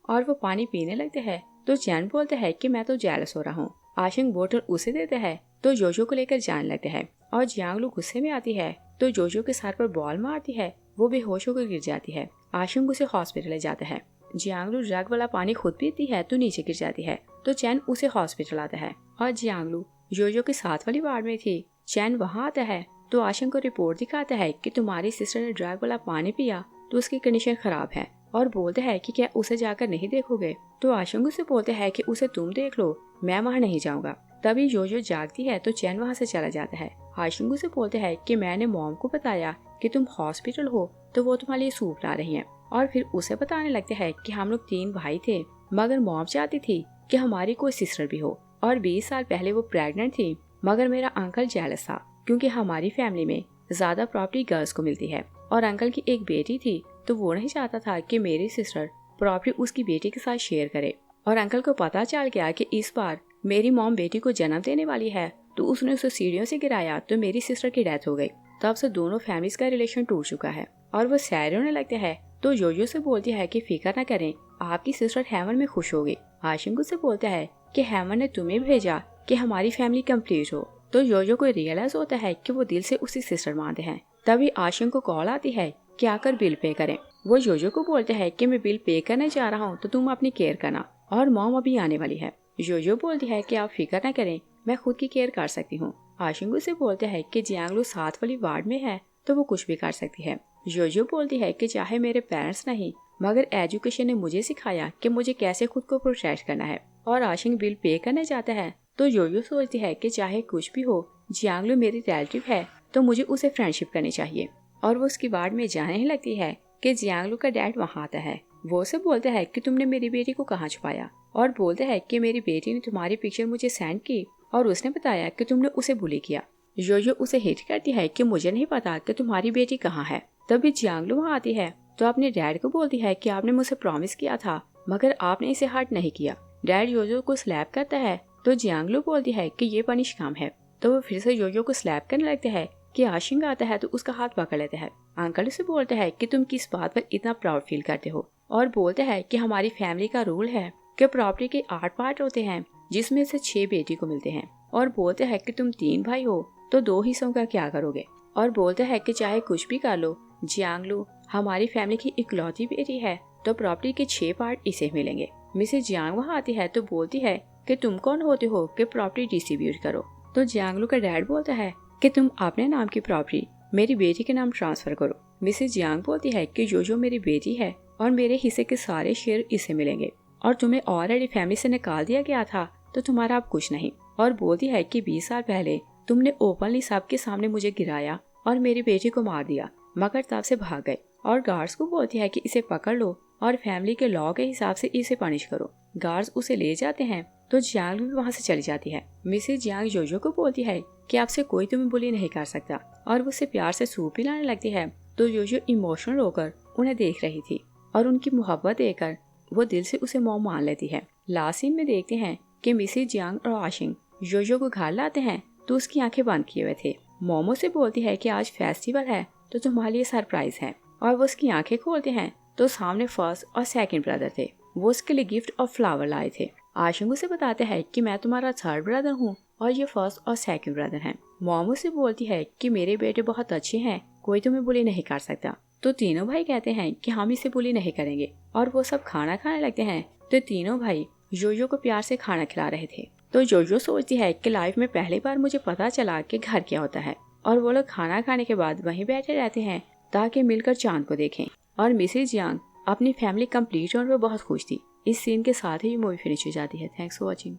और वो पानी पीने लगते हैं। तो चैन बोलते हैं कि मैं तो जेलस हो रहा हूँ। आशिंग बोतल उसे देते हैं तो जोजो को लेकर जाने लगते हैं, और जियांगलू गुस्से में आती है तो जोजो के सर पर बॉल मारती है। वो बेहोश होकर गिर जाती है। आशिंग उसे हॉस्पिटल ले जाता है। जियांगलू ड्रग वाला पानी खुद पीती है तो नीचे गिर जाती है। तो चैन उसे हॉस्पिटल आता है, और जियांगलू जोजो के साथ वाली वार्ड में थी। चैन वहाँ आता है तो आशिंग को रिपोर्ट दिखाता है कि तुम्हारी सिस्टर ने ड्रग वाला पानी पिया तो उसकी कंडीशन खराब है, और बोलते हैं कि क्या उसे जाकर नहीं देखोगे। तो आशिंग उसे बोलते हैं कि उसे तुम देख लो, मैं वहाँ नहीं जाऊंगा। तभी जोजो जागती है तो चैन वहाँ से चला जाता है। आशिंग उसे बोलते हैं कि मैंने मॉम को बताया कि तुम हॉस्पिटल हो तो वो तुम्हारे लिए सूप ला रही हैं, और फिर उसे बताने लगते हैं कि हम लोग 3 भाई थे, मगर मॉम चाहती थी कि हमारी कोई सिस्टर भी हो, और 20 साल पहले वो प्रेग्नेंट थी। मगर मेरा अंकल जेलस था क्योंकि हमारी फैमिली में ज्यादा प्रॉपर्टी गर्ल्स को मिलती है, और अंकल की एक बेटी थी तो वो नहीं चाहता था कि मेरी सिस्टर प्रॉपर्टी उसकी बेटी के साथ शेयर करे। और अंकल को पता चल गया कि इस बार मेरी मॉम बेटी को जन्म देने वाली है, तो उसने उसे सीढ़ियों से गिराया तो मेरी सिस्टर की डेथ हो गई। तब से दोनों फैमिलीज का रिलेशन टूट चुका है, और वो सैड होने लगते हैं। तो जोजो से बोलती है कि फिक्र न करें, आपकी सिस्टर हेवन में खुश होगी। आशिंग से बोलता है कि हेवन ने तुम्हें भेजा कि हमारी फैमिली कंप्लीट हो। तो जोजो को रियलाइज होता है कि वो दिल से उसी सिस्टर मानते हैं। तभी आशिंग को कॉल आती है कि आकर बिल पे करें। वो जोजो को बोलते हैं कि मैं बिल पे करने जा रहा हूँ तो तुम अपनी केयर करना, और मॉम अभी आने वाली है। जोजो बोलती है कि आप फिक्र न करें, मैं खुद की केयर कर सकती हूँ। आशिंग से बोलते हैं कि जियांगलू साथ वाली वार्ड में है तो वो कुछ भी कर सकती है। जोजो बोलती है कि चाहे मेरे पेरेंट्स नहीं, मगर एजुकेशन ने मुझे सिखाया कि मुझे कैसे खुद को प्रोटेक्ट करना है। और आशिंग बिल पे करने जाता है तो जोजो सोचती है कि चाहे कुछ भी हो, जियांगलू मेरी रिलेटिव है तो मुझे उसे फ्रेंडशिप करनी चाहिए। और वो उसकी वार्ड में जाने ही लगती है कि जियांगलू का डैड वहाँ आता है। वो उसे बोलता है कि तुमने मेरी बेटी को कहाँ छुपाया, और बोलते हैं कि मेरी बेटी ने तुम्हारी पिक्चर मुझे सेंड की और उसने बताया कि तुमने उसे बुली किया। जोजो उसे हिट करती है कि मुझे नहीं पता कि तुम्हारी बेटी कहाँ है। तभी जियांगलू वहाँ आती है तो अपने डैड को बोलती है कि आपने मुझे प्रॉमिस किया था, मगर आपने इसे हर्ट नहीं किया। डैड जोजो को स्लैप करता है तो जियांगलू बोलती है कि ये पनिश काम है। तो वो फिर से जोजो को स्लैप करने लगते हैं कि आशिंग आता है तो उसका हाथ पकड़ लेते हैं। अंकल उसे बोलते हैं कि तुम किस बात पर इतना प्राउड फील करते हो, और बोलते हैं कि हमारी फैमिली का रूल है कि प्रॉपर्टी के 8 पार्ट होते हैं जिसमें से 6 बेटी को मिलते हैं, और बोलते हैं कि तुम 3 भाई हो तो 2 हिस्सों का क्या करोगे। और बोलते हैं कि चाहे कुछ भी कर लो, जियांगलू हमारी फैमिली की इकलौती बेटी है तो प्रॉपर्टी के 6 पार्ट इसे मिलेंगे। मिसेज जियांग वहाँ आती है तो बोलती है कि तुम कौन होते हो कि प्रॉपर्टी डिस्ट्रीब्यूट करो। तो जियांगलू का डैड बोलता है कि तुम अपने नाम की प्रॉपर्टी मेरी बेटी के नाम ट्रांसफर करो। मिसेज जियांग बोलती है कि जो मेरी बेटी है और मेरे हिस्से के सारे शेयर इसे मिलेंगे, और तुम्हें ऑलरेडी फैमिली से निकाल दिया गया था तो तुम्हारा अब कुछ नहीं। और बोलती है कि 20 साल पहले तुमने ओपनली सबके सामने मुझे गिराया और मेरी बेटी को मार दिया, मगर तब से भाग गए। और गार्ड्स को बोलती है कि इसे पकड़ लो और फैमिली के लॉ के हिसाब से इसे पनिश करो। गार्ड्स उसे ले जाते हैं तो जियांग भी वहाँ से चली जाती है। मिसेज जियांग जोजो को बोलती है कि आपसे कोई तुम्हें बुली नहीं कर सकता, और वो उसे प्यार से सूप पिलाने लगती है। तो जोजो इमोशनल होकर उन्हें देख रही थी, और उनकी मोहब्बत देखकर वो दिल से उसे मॉम मान लेती है। लास्ट सीन में देखते हैं कि मिसेज जियांग और आशिंग जोजो को घर लाते हैं तो उसकी आंखें बंद किए हुए थे। मोमो से बोलती है कि आज फेस्टिवल है तो तुम्हारे लिए सरप्राइज है, और वो उसकी आंखें खोलते हैं तो सामने फर्स्ट और सेकंड ब्रदर थे। वो उसके लिए गिफ्ट और फ्लावर लाए थे। आशिंग उसे बताते हैं कि मैं तुम्हारा थर्ड ब्रदर हूँ और ये फर्स्ट और सेकंड ब्रदर हैं। मोमो से बोलती है कि मेरे बेटे बहुत अच्छे हैं, कोई तुम्हें बुली नहीं कर सकता। तो तीनों भाई कहते हैं कि हम इसे बुली नहीं करेंगे, और वो सब खाना खाने लगते हैं। तो तीनों भाई जोजो को प्यार से खाना खिला रहे थे। तो जोजो सोचती है कि लाइफ में पहली बार मुझे पता चला कि घर क्या होता है, और वो लोग खाना खाने के बाद वहीं बैठे रहते हैं ताकि मिलकर चांद को देखें। और मिसेज जियांग अपनी फैमिली कंप्लीट होने पर बहुत खुश थी। इस सीन के साथ ही मूवी फिनिश हो जाती है। Thanks for watching.